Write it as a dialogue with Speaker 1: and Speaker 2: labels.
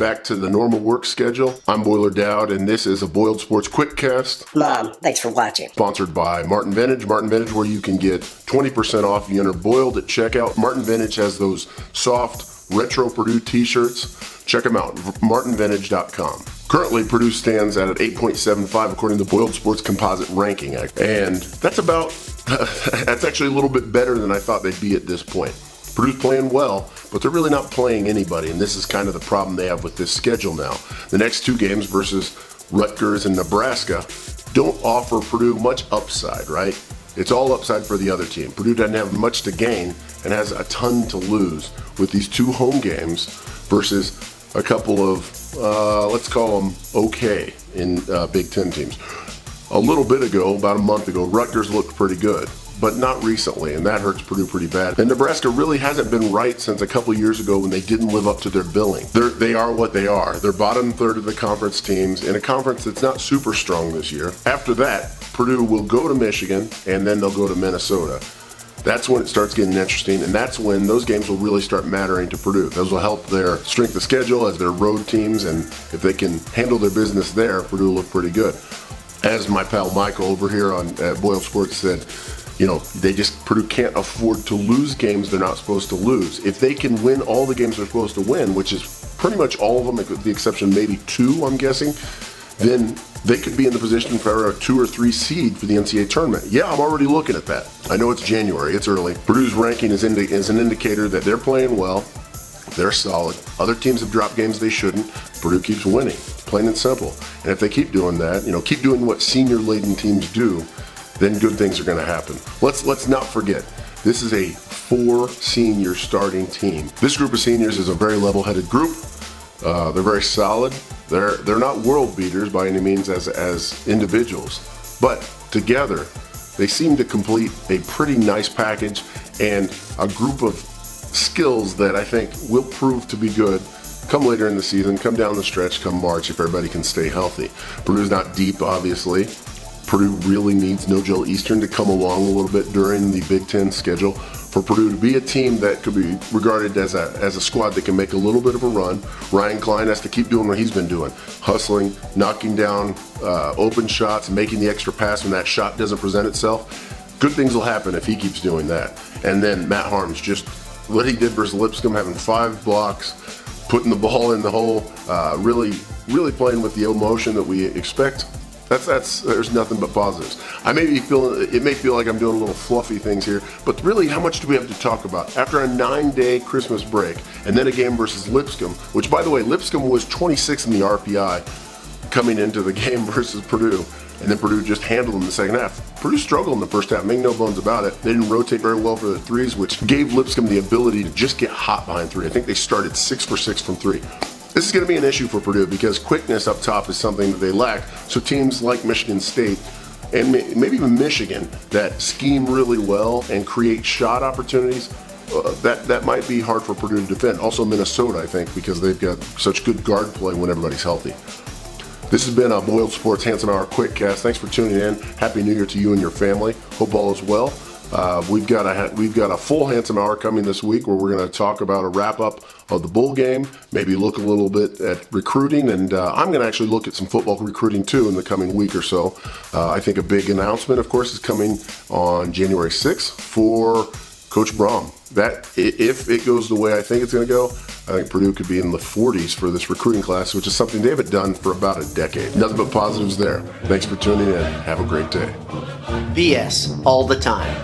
Speaker 1: back to the normal work schedule. I'm Boiler Dowd, and this is a Boiled Sports QuickCast.
Speaker 2: Mom, thanks for watching.
Speaker 1: Sponsored by Martin Vintage. Martin Vintage, where you can get 20% off if you enter Boiled at checkout. Martin Vintage has those soft, retro Purdue t-shirts. Check them out, martinvintage.com. Currently, Purdue stands at an 8.75 according to Boiled Sports Composite Ranking. And that's actually a little bit better than I thought they'd be at this point. Purdue's playing well, but they're really not playing anybody, and this is kind of the problem they have with this schedule now. The next two games versus Rutgers and Nebraska don't offer Purdue much upside, right? It's all upside for the other team. Purdue doesn't have much to gain and has a ton to lose with these two home games versus a couple of, let's call them okay in Big Ten teams. A little bit ago, about a month ago, Rutgers looked pretty good, but not recently, and that hurts Purdue pretty bad. And Nebraska really hasn't been right since a couple years ago when they didn't live up to their billing. They are what they are. They're bottom third of the conference teams in a conference that's not super strong this year. After that, Purdue will go to Michigan, and then they'll go to Minnesota. That's when it starts getting interesting, and that's when those games will really start mattering to Purdue. Those will help their strength of schedule as their road teams, and if they can handle their business there, Purdue will look pretty good. As my pal Michael over here at Boiled Sports said, Purdue can't afford to lose games they're not supposed to lose. If they can win all the games they're supposed to win, which is pretty much all of them, with the exception maybe two, I'm guessing, then they could be in the position for a 2 or 3 seed for the NCAA tournament. Yeah, I'm already looking at that. I know it's January, it's early. Purdue's ranking is an indicator that they're playing well, they're solid. Other teams have dropped games they shouldn't. Purdue keeps winning, plain and simple. And if they keep doing that, keep doing what senior-laden teams do, then good things are going to happen. Let's not forget, this is a 4-senior starting team. This group of seniors is a very level-headed group. They're very solid. They're not world beaters by any means as individuals, but together they seem to complete a pretty nice package and a group of skills that I think will prove to be good come later in the season, come down the stretch, come March, if everybody can stay healthy. Purdue's not deep, obviously. Purdue really needs No-Gel Eastern to come along a little bit during the Big Ten schedule for Purdue to be a team that could be regarded as a squad that can make a little bit of a run. Ryan Klein has to keep doing what he's been doing, hustling, knocking down open shots, making the extra pass when that shot doesn't present itself. Good things will happen if he keeps doing that. And then Matt Harms, just what he did versus Lipscomb, having 5 blocks, putting the ball in the hole, really playing with the emotion that we expect. There's nothing but positives. It may feel like I'm doing little fluffy things here, but really, how much do we have to talk about? After a 9-day Christmas break, and then a game versus Lipscomb, which, by the way, Lipscomb was 26th in the RPI coming into the game versus Purdue, and then Purdue just handled them in the second half. Purdue struggled in the first half, make no bones about it. They didn't rotate very well for the threes, which gave Lipscomb the ability to just get hot behind 3. I think they started 6 for 6 from 3. This is going to be an issue for Purdue because quickness up top is something that they lack. So teams like Michigan State and maybe even Michigan that scheme really well and create shot opportunities, that might be hard for Purdue to defend. Also Minnesota, I think, because they've got such good guard play when everybody's healthy. This has been a Boiled Sports Handsome Hour QuickCast. Thanks for tuning in. Happy New Year to you and your family. Hope all is well. We've got a full Handsome Hour coming this week where we're going to talk about a wrap-up of the bowl game, maybe look a little bit at recruiting, and I'm going to actually look at some football recruiting too in the coming week or so. I think a big announcement, of course, is coming on January 6th for Coach Braum. That, if it goes the way I think it's going to go, I think Purdue could be in the 40s for this recruiting class, which is something they haven't done for about a decade. Nothing but positives there. Thanks for tuning in. Have a great day.
Speaker 2: BS all the time.